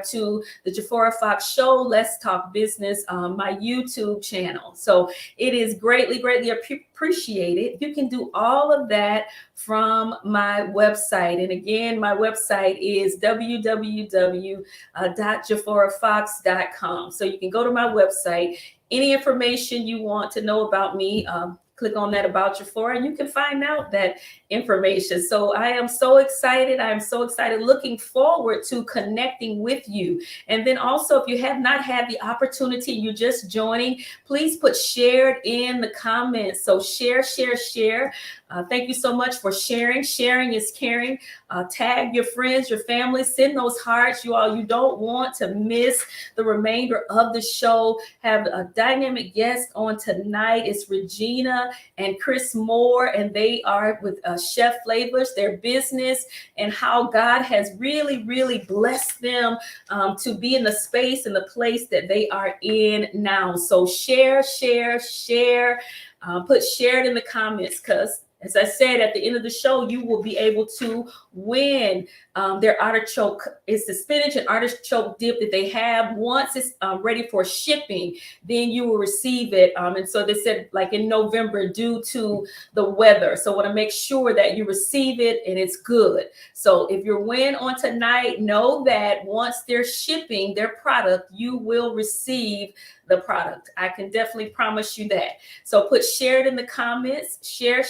to the Jafora Fox Show, Let's Talk Business, my YouTube channel. So it is greatly appreciated. You can do all of that from my website. And again, my website is www.jaforafox.com. So you can go to my website. Any information you want to know about me, click on that About Jafora, and you can find out that information. So I am so excited. I am so excited, looking forward to connecting with you. And then also, if you have not had the opportunity, you're just joining, please put shared in the comments. So share. Thank you so much for sharing. Sharing is caring. Tag your friends, your family, send those hearts. You all, you don't want to miss the remainder of the show. Have a dynamic guest on tonight. It's Regina and Chris Moore, and they are with Chef Flavas, their business, and how God has really blessed them to be in the space and the place that they are in now. So share. Put shared in the comments, because as I said, at the end of the show, you will be able to win their artichoke. It's the spinach and artichoke dip that they have. Once it's ready for shipping, then you will receive it. And so they said, like in November, due to the weather. So I want to make sure that you receive it and it's good. So if you're win on tonight, know that once they're shipping their product, you will receive the product. I can definitely promise you that. So put shared in the comments. Share.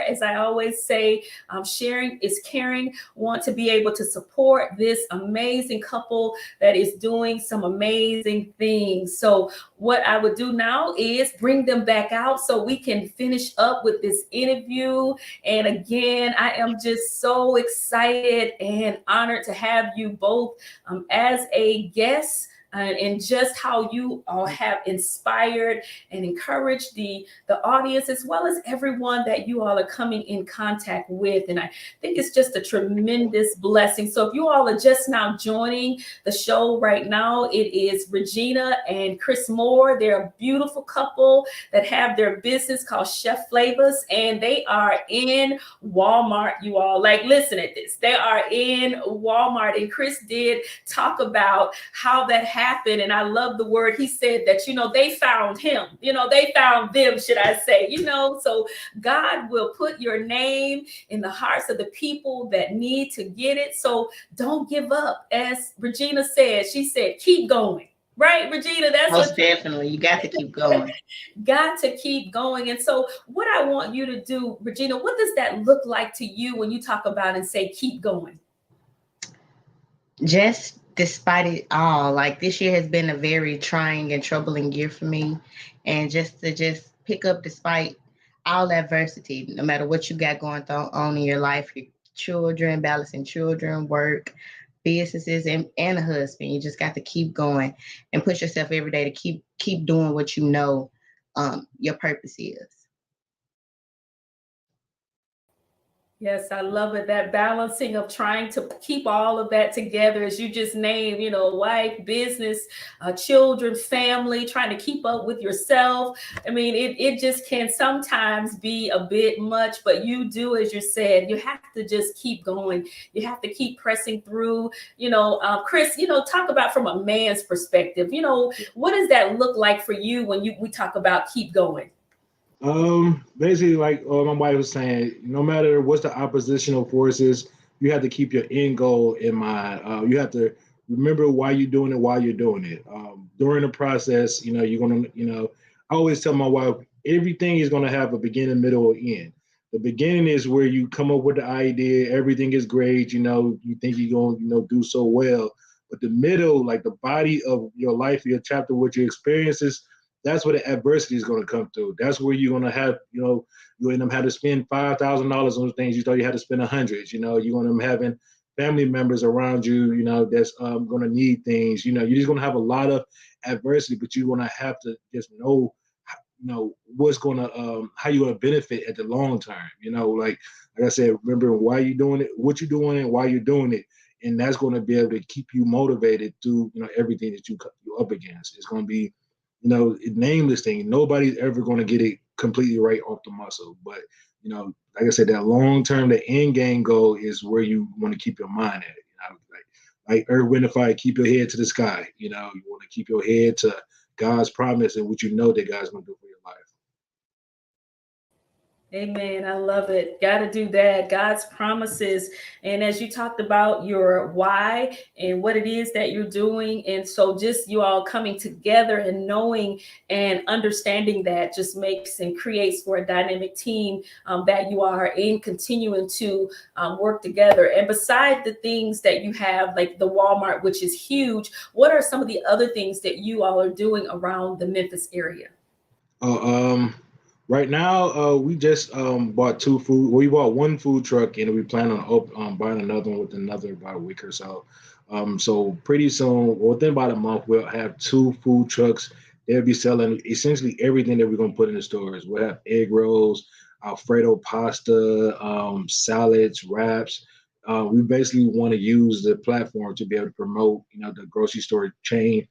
As I always say, sharing is caring. Want to be able to support this amazing couple that is doing some amazing things. So what I would do now is bring them back out so we can finish up with this interview. And again, I am just so excited and honored to have you both as a guest. And just how you all have inspired and encouraged the audience, as well as everyone that you all are coming in contact with. And I think it's just a tremendous blessing. So if you all are just now joining the show right now, it is Regina and Chris Moore. They're a beautiful couple that have their business called Chef Flavas, and they are in Walmart, you all. Like, listen at this. They are in Walmart, and Chris did talk about how that happened. And I love the word he said that, they found him, they found them, should I say, so God will put your name in the hearts of the people that need to get it. So don't give up. As Regina said, she said, keep going. Right, Regina? That's most definitely. You got to keep going. Got to keep going. And so what I want you to do, Regina, what does that look like to you when you talk about and say, keep going? Just despite it all, like this year has been a very trying and troubling year for me. And just to pick up despite all adversity, no matter what you got going on in your life, your children, balancing children, work, businesses, and a husband. You just got to keep going and push yourself every day to keep doing what you know your purpose is. Yes, I love it. That balancing of trying to keep all of that together, as you just named, wife, business, children, family, trying to keep up with yourself. I mean, it just can sometimes be a bit much, but you do, as you said, you have to just keep going. You have to keep pressing through. Chris, talk about from a man's perspective, what does that look like for you when we talk about keep going? Basically, like my wife was saying, no matter what's the oppositional forces, you have to keep your end goal in mind. You have to remember why you're doing it. During the process, you're gonna, I always tell my wife, everything is gonna have a beginning, middle, or end. The beginning is where you come up with the idea, everything is great, you think you're gonna, do so well. But the middle, like the body of your life, your chapter, what your experiences, that's where the adversity is going to come through. That's where you're going to have, you end up having to spend $5,000 on things you thought you had to spend $100. You're going to end up having family members around you, that's going to need things. You're just going to have a lot of adversity, but you're going to have to just know, what's going to, how you're going to benefit at the long term. Like I said, remember why you're doing it, what you're doing, and why you're doing it. And that's going to be able to keep you motivated through, everything that you're up against. It's going to be, nameless thing. Nobody's ever going to get it completely right off the muscle. But, you know, like I said, that long term, the end game goal is where you want to keep your mind at. You know, like Earth, Wind, and Fire, keep your head to the sky. You know, you want to keep your head to God's promise and what you know that God's going to do for your life. Amen. I love it. Got to do that. God's promises. And as you talked about your why and what it is that you're doing. And so just you all coming together and knowing and understanding that just makes and creates for a dynamic team that you are in, continuing to work together. And beside the things that you have, like the Walmart, which is huge, what are some of the other things that you all are doing around the Memphis area? Right now, we just bought we bought one food truck, and we plan on buying another one within about a week or so. So pretty soon, within about a month, we'll have 2 food trucks. They'll be selling essentially everything that we're going to put in the stores. We'll have egg rolls, Alfredo pasta, salads, wraps. We basically want to use the platform to be able to promote, you know, the grocery store chain,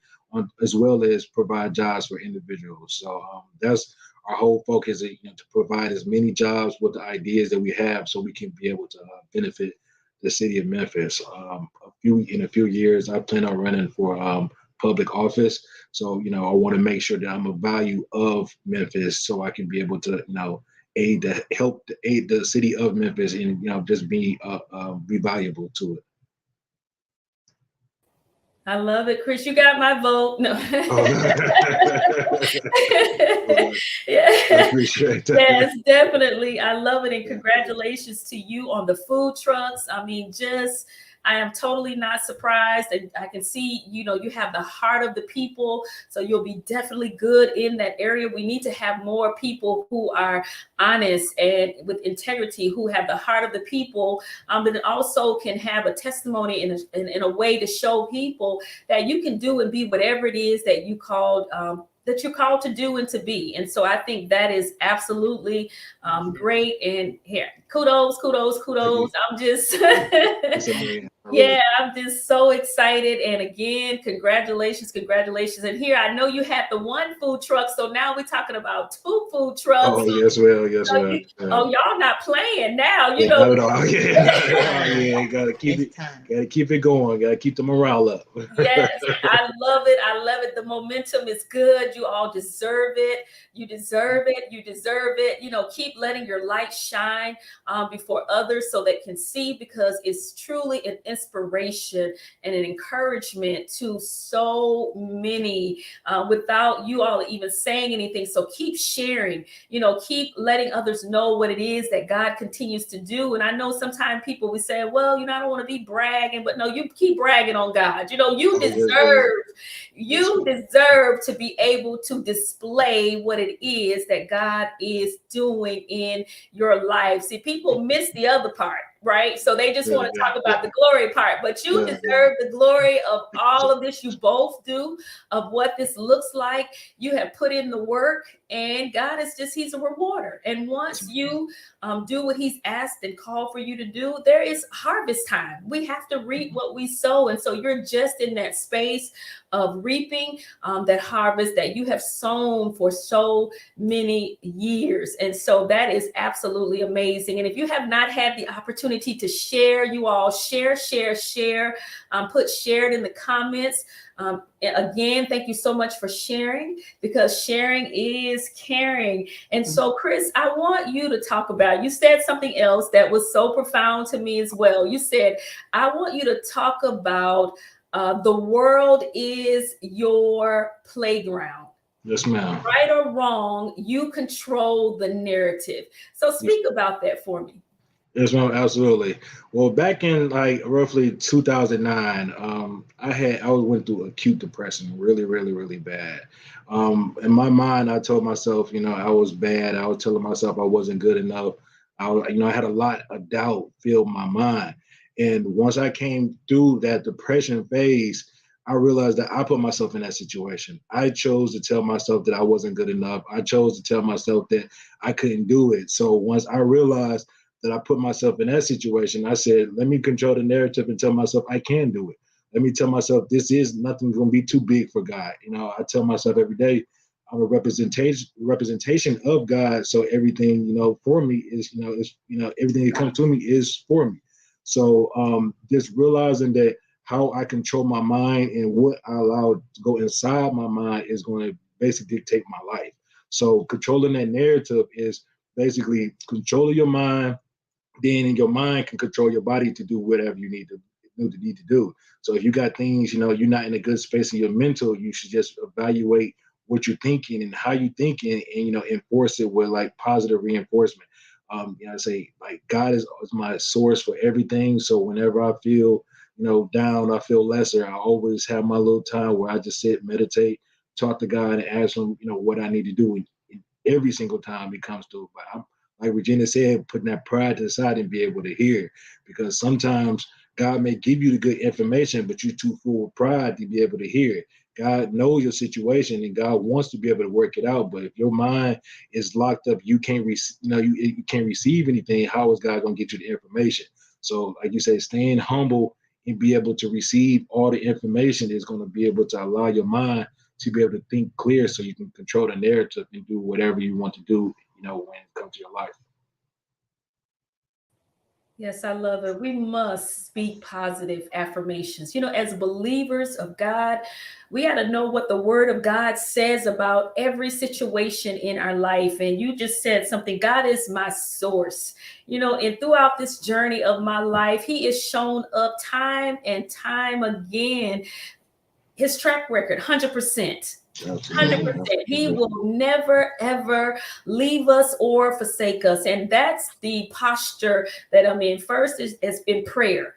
as well as provide jobs for individuals. So that's our whole focus, is, you know, to provide as many jobs with the ideas that we have, so we can be able to benefit the city of Memphis. In a few years, I plan on running for public office. So, you know, I want to make sure that I'm a value of Memphis, so I can be able to, you know, aid the city of Memphis, and, you know, just be valuable to it. I love it, Chris. You got my vote. No. Yeah. I appreciate that. Yes, definitely. I love it. And congratulations to you on the food trucks. I mean, I am totally not surprised. And I can see, you know, you have the heart of the people. So you'll be definitely good in that area. We need to have more people who are honest and with integrity, who have the heart of the people, but also can have a testimony in a way to show people that you can do and be whatever it is that you're called to do and to be. And so I think that is absolutely great. And here, kudos. I'm just, yeah, I'm just so excited. And again, congratulations. And here, I know you had the one food truck, so now we're talking about 2 food trucks. Oh, yes, well. Oh, y'all not playing now, you Yeah, know. not at all. Yeah, gotta keep it going. Gotta keep the morale up. Yes, I love it. The momentum is good. You all deserve it. You deserve it. You know, keep letting your light shine before others so they can see, because it's truly an inspiration and an encouragement to so many without you all even saying anything. So keep sharing, you know, keep letting others know what it is that God continues to do. And I know sometimes people will say, well, you know, I don't want to be bragging, but no, you keep bragging on God. You know, you deserve to be able to display what it is that God is doing in your life. See, people miss the other part, right? So they just want to talk about the glory part, but you deserve the glory of all of this. You both do, of what this looks like. You have put in the work, and God is he's a rewarder. And once you do what he's asked and called for you to do, there is harvest time. We have to reap what we sow. And so you're just in that space of reaping that harvest that you have sown for so many years. And so that is absolutely amazing. And if you have not had the opportunity to share, you all share, put shared in the comments. Again, thank you so much for sharing, because sharing is caring. And so, Chris, I want you to talk about, you said something else that was so profound to me as well. You said, I want you to talk about the world is your playground. Yes, ma'am. Right or wrong, you control the narrative. So speak about that for me. Yes, ma'am, absolutely. Well, back in like roughly 2009, I went through acute depression, really bad. In my mind, I told myself, you know, I was bad. I was telling myself I wasn't good enough. I had a lot of doubt fill my mind. And once I came through that depression phase, I realized that I put myself in that situation. I chose to tell myself that I wasn't good enough. I chose to tell myself that I couldn't do it. So once I realized that I put myself in that situation, I said, let me control the narrative and tell myself I can do it. Let me tell myself this is nothing going to be too big for God. You know, I tell myself every day, I'm a representation of God. So everything, for me is, everything that comes to me is for me. So just realizing that how I control my mind and what I allow to go inside my mind is going to basically dictate my life. So controlling that narrative is basically controlling your mind. Then in your mind can control your body to do whatever you need to do. So if you got things, you're not in a good space in your mental, you should just evaluate what you're thinking and how you thinking, and enforce it with like positive reinforcement. I say like God is my source for everything. So whenever I feel down, I feel lesser, I always have my little time where I just sit, meditate, talk to God, and ask him what I need to do. And every single time it comes to it. But I'm, like Regina said, putting that pride to the side and be able to hear, because sometimes God may give you the good information, but you're too full of pride to be able to hear it. God knows your situation and God wants to be able to work it out. But if your mind is locked up, you can't you can't receive anything. How is God going to get you the information? So like you say, staying humble and be able to receive all the information is going to be able to allow your mind to be able to think clear, so you can control the narrative and do whatever you want to do, when it comes to your life. Yes, I love it. We must speak positive affirmations. As believers of God, we got to know what the word of God says about every situation in our life. And you just said something, God is my source. And throughout this journey of my life, he has shown up time and time again. His track record, 100%. 100%. He will never, ever leave us or forsake us. And that's the posture that I'm in. First is in prayer,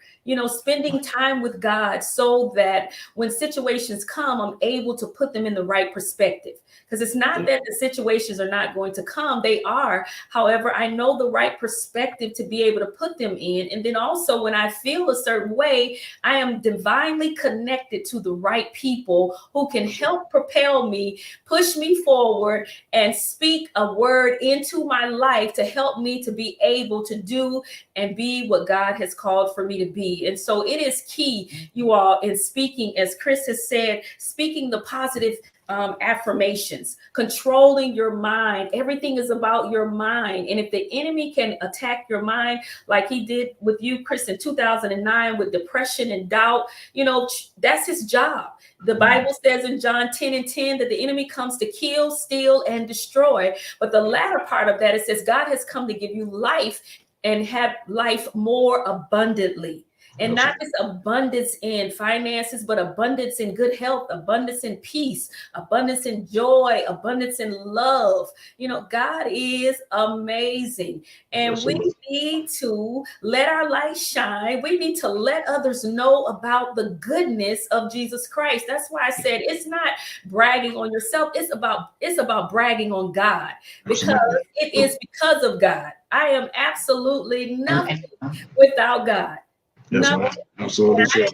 spending time with God so that when situations come, I'm able to put them in the right perspective. Because it's not that the situations are not going to come. They are. However, I know the right perspective to be able to put them in. And then also when I feel a certain way, I am divinely connected to the right people who can help propel me, push me forward, and speak a word into my life to help me to be able to do and be what God has called for me to be. And so it is key, you all, in speaking, as Chris has said, speaking the positive affirmations, controlling your mind. Everything is about your mind. And if the enemy can attack your mind like he did with you, Chris, in 2009 with depression and doubt, that's his job. The Bible says in John 10:10 that the enemy comes to kill, steal, and destroy. But the latter part of that, it says God has come to give you life and have life more abundantly. And not just abundance in finances, but abundance in good health, abundance in peace, abundance in joy, abundance in love. God is amazing. And we need to let our light shine. We need to let others know about the goodness of Jesus Christ. That's why I said it's not bragging on yourself. It's about bragging on God, because it is because of God. I am absolutely nothing without God. No, absolutely.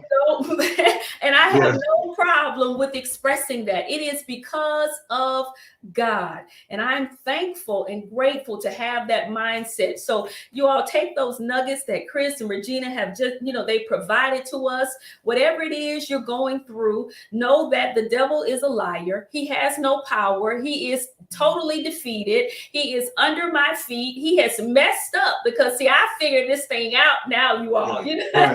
and I have no problem with expressing that. It is because of God. And I'm thankful and grateful to have that mindset. So you all take those nuggets that Chris and Regina have just, they provided to us. Whatever it is you're going through, know that the devil is a liar. He has no power. He is totally defeated. He is under my feet. He has messed up because, see, I figured this thing out now, you all. I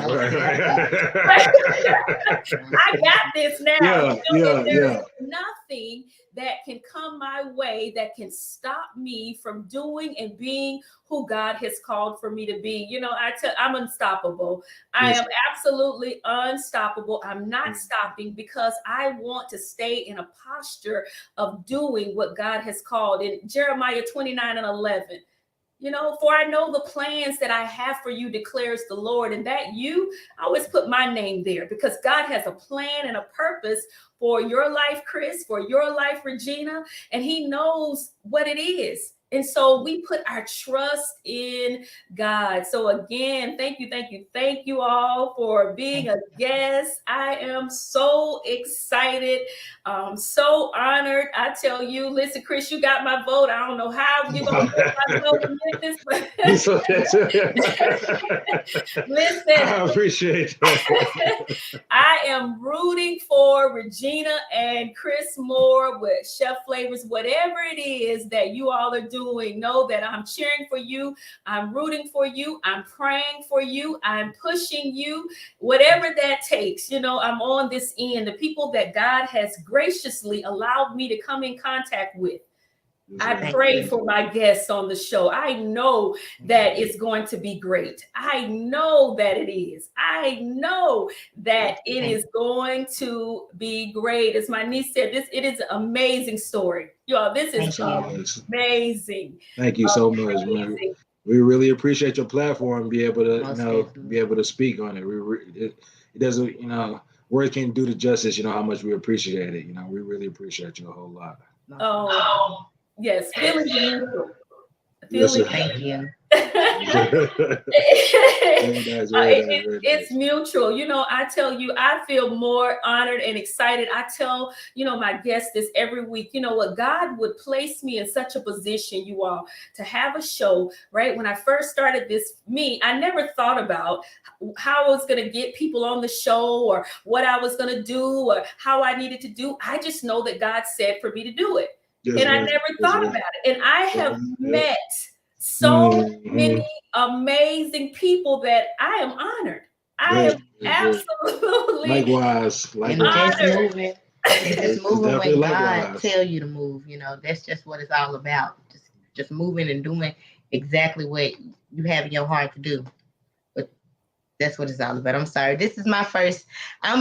got this now. There's nothing that can come my way that can stop me from doing and being who God has called for me to be. I'm unstoppable. I am absolutely unstoppable. I'm not stopping because I want to stay in a posture of doing what God has called. In Jeremiah 29:11, for I know the plans that I have for you, declares the Lord. And that I always put my name there, because God has a plan and a purpose for your life, Chris, for your life, Regina, and he knows what it is. And so we put our trust in God. So again, thank you all for being a guest. I am so excited, so honored. I tell you, listen, Chris, you got my vote. I don't know how you're gonna get my vote in Memphis, but listen, I appreciate that. I am rooting for Regina and Chris Moore with Chef Flavas. Whatever it is that you all are doing, know that I'm cheering for you. I'm rooting for you. I'm praying for you. I'm pushing you. Whatever that takes, I'm on this end. The people that God has graciously allowed me to come in contact with. I pray for my guests on the show. I know that it's going to be great. I know that it is. I know that it is going to be great. As my niece said, it is an amazing story. Y'all, this is amazing. Thank you so much, man. We really appreciate your platform, be able to speak on it. It doesn't, words can't do the justice, how much we appreciate it. We really appreciate you a whole lot. Oh. Yes, feelings mutual. Thank you. It's mutual. I tell you, I feel more honored and excited. I tell, my guests this every week. What God would place me in such a position, you all, to have a show, right? When I first started I never thought about how I was going to get people on the show or what I was going to do or how I needed to do. I just know that God said for me to do it. And I never thought about it. And I have met so many amazing people that I am honored. I am absolutely likewise. Honored. It's moving when God tell you to move. That's just what it's all about. Just moving and doing exactly what you have in your heart to do. But that's what it's all about. I'm sorry. This is my first. I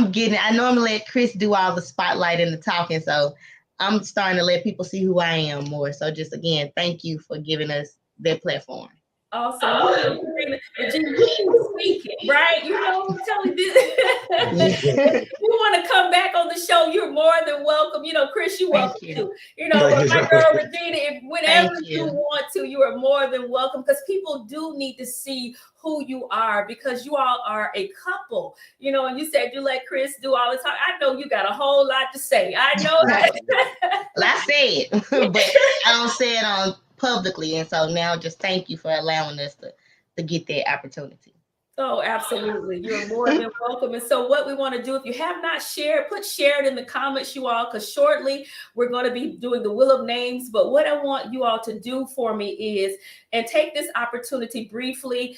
normally let Chris do all the spotlight and the talking. So I'm starting to let people see who I am more. So just again, thank you for giving us that platform. Awesome. Regina, you speaking, right? I'm telling you this. If you want to come back on the show, you're more than welcome. Chris, you're welcome too. My girl Regina, whenever you want to, you are more than welcome, because people do need to see who you are, because you all are a couple, and you said you let Chris do all the time. I know you got a whole lot to say. I know that. Well, I say it, but I don't say it on publicly. And so now just thank you for allowing us to get that opportunity. Oh, absolutely. You're more than welcome. And so what we want to do, if you have not shared, share it in the comments, you all, because shortly we're going to be doing the Wheel of Names. But what I want you all to do for me is, and take this opportunity briefly,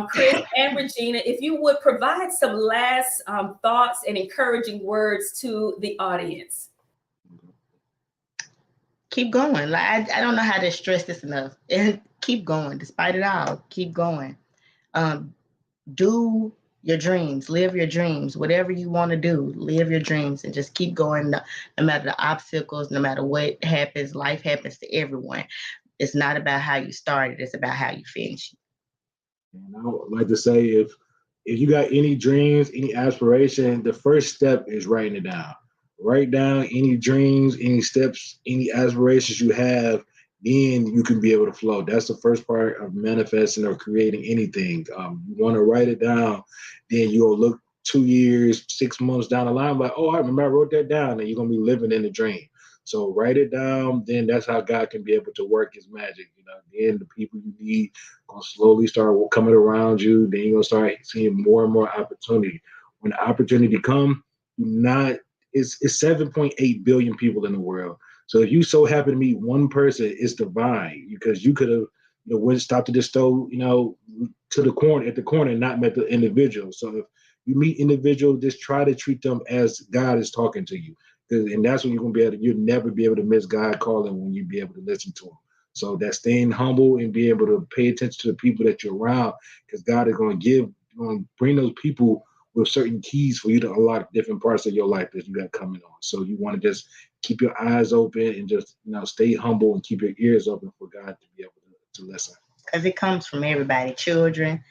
Chris and Regina, if you would provide some last thoughts and encouraging words to the audience. Keep going. I don't know how to stress this enough. And keep going, despite it all. Keep going. Do your dreams, live your dreams, whatever you want to do, live your dreams, and just keep going. No matter the obstacles, no matter what happens, life happens to everyone. It's not about how you started, it's about how you finish. And I would like to say, if you got any dreams, any aspiration, the first step is writing it down. Write down any dreams, any steps, any aspirations you have, then you can be able to flow. That's the first part of manifesting or creating anything. You want to write it down, then you'll look 2 years, 6 months down the line, like, oh, I remember I wrote that down, and you're going to be living in the dream. So write it down, then that's how God can be able to work his magic. Then the people you need going to slowly start coming around you. Then you're going to start seeing more and more opportunity. When the opportunity comes, it's 7.8 billion people in the world. So if you so happen to meet one person, it's divine, because you could have went stopped at the store, to the corner at the corner and not met the individual. So if you meet individual, just try to treat them as God is talking to you. And that's when you're going to you'll never be able to miss God calling, when you be able to listen to him. So that's staying humble and be able to pay attention to the people that you're around, because God is going to bring those people with certain keys for you to unlock different parts of your life that you got coming on. So you want to just keep your eyes open and just stay humble and keep your ears open for God to be able to listen. Because it comes from everybody, children,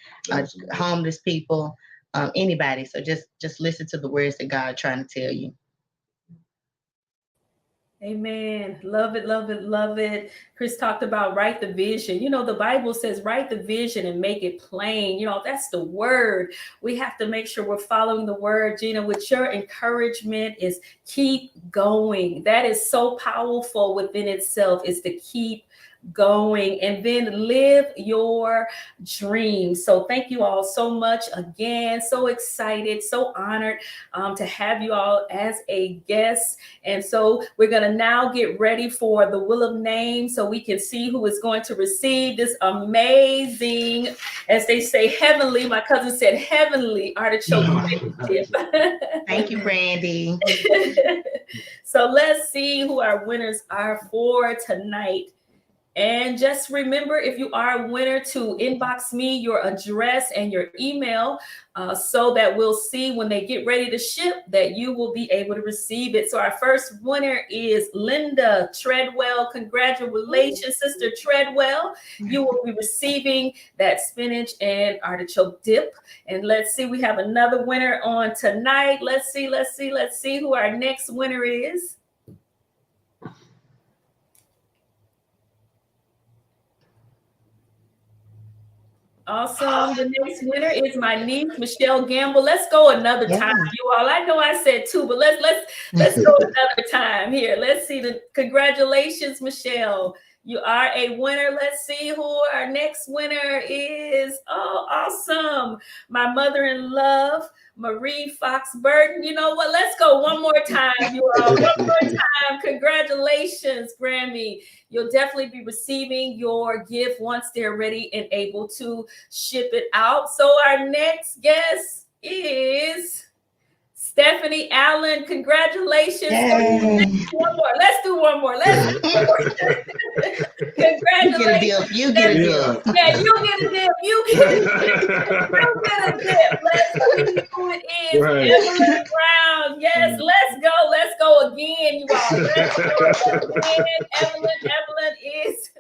homeless people, anybody. So just listen to the words that God is trying to tell you. Amen. Love it, love it, love it. Chris talked about write the vision. You know, the Bible says write the vision and make it plain. You know, that's the word. We have to make sure we're following the word. Gina, with your encouragement is keep going. That is so powerful within itself, is to keep going and then live your dreams. So thank you all so much again. So excited, so honored to have you all as a guest. And so we're going to now get ready for the Wheel of Names so we can see who is going to receive this amazing, as they say, heavenly, my cousin said, heavenly artichoke dip. Thank you, Brandy. So let's see who our winners are for tonight. And just remember, if you are a winner, to inbox me your address and your email so that we'll see when they get ready to ship that you will be able to receive it. So our first winner is Linda Treadwell. Congratulations, Sister Treadwell. You will be receiving that spinach and artichoke dip. And let's see, we have another winner on tonight. Let's see who our next winner is. Awesome. The next winner is my niece, Michelle Gamble. Let's go another time, you all. I know I said two, but let's go another time here. Let's see. Congratulations, Michelle. You are a winner. Let's see who our next winner is. Oh, awesome. My mother-in-law, Marie Fox Burton. You know what? Let's go one more time, you all. One more time. Congratulations, Grammy. You'll definitely be receiving your gift once they're ready and able to ship it out. So our next guest is Stephanie Allen. Congratulations. One more. Let's do one more. Congratulations. You get a deal. Yeah, you get a dip. You get a dip. Let's see who it is. Right. Evelyn Brown. Yes, let's go. Let's go again, you all. Let's go again. Evelyn is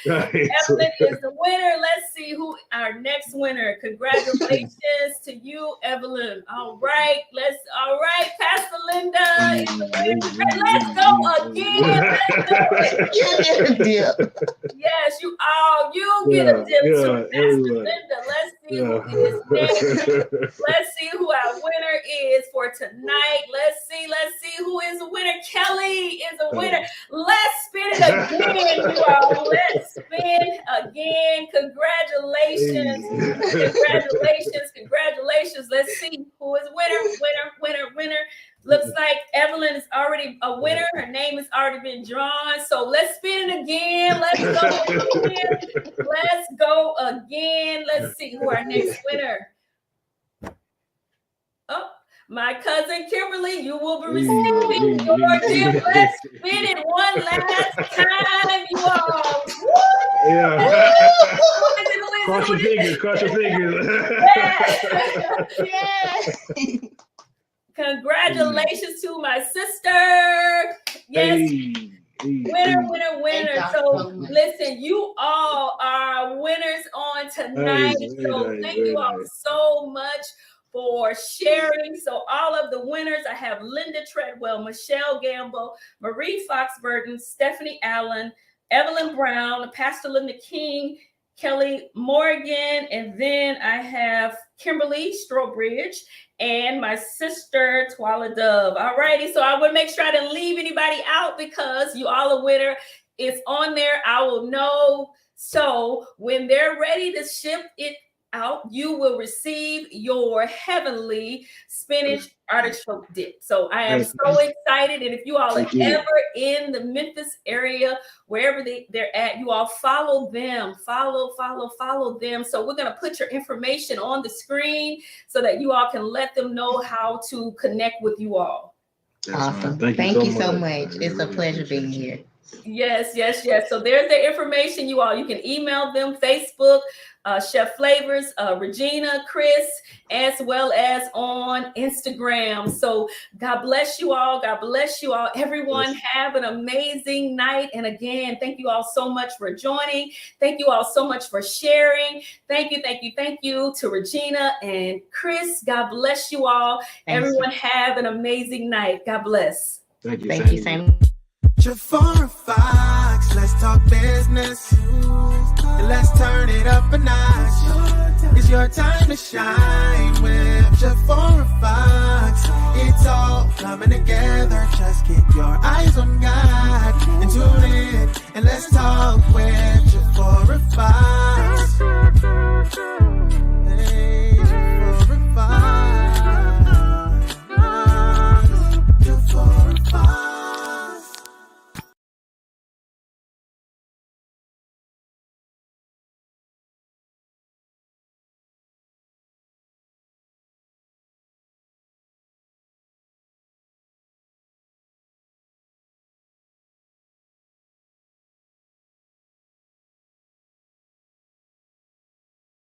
Evelyn is the winner. Let's see who our next winner. Congratulations to you, Evelyn. All right, Pastor Linda is the winner. Let's go again. Let's do it. You get a deal. Yes, you get a dip too. Pastor Linda. Let's see who is next. Let's see who our winner is for tonight. Let's see who is the winner. Kelly is a winner. Let's spin it again, you all. Let's spin again. Congratulations. Congratulations. Let's see who is winner. Looks like Evelyn is already a winner. Her name has already been drawn. So let's spin it again. Let's go again. Let's see who our next winner. Oh, my cousin Kimberly, you will be receiving your dip. Let's spin it one last time, you all. Yeah. Cross your fingers. Yeah. Congratulations to my sister. Yes. Winner. So listen, you all are winners on tonight. So thank you all so much for sharing. So all of the winners, I have Linda Treadwell, Michelle Gamble, Marie Fox Burton, Stephanie Allen, Evelyn Brown, Pastor Linda King, Kelly Morgan, and then I have Kimberly Strobridge and my sister Twala Dove. All righty, so I would make sure I didn't leave anybody out because you all are winner. It's on there. I will know. So when they're ready to ship it out, you will receive your heavenly spinach artichoke dip. So I am so excited. And if you all are ever in the Memphis area, wherever they're at, you all follow them, follow them. So we're going to put your information on the screen so that you all can let them know how to connect with you all. Awesome. Thank you so much. It's a pleasure being here. Yes. So there's the information, you all. You can email them, Facebook, Chef Flavas, Regina, Chris, as well as on Instagram. So God bless you all. Everyone have an amazing night. And again, thank you all so much for joining. Thank you all so much for sharing. Thank you to Regina and Chris. God bless you all. Everyone have an amazing night. God bless. Thank you. Thank you, Sam. Jafora Fox, let's talk business. And let's turn it up a notch. It's your time to shine with Jafora Fox. It's all coming together. Just keep your eyes on God and tune in and let's talk with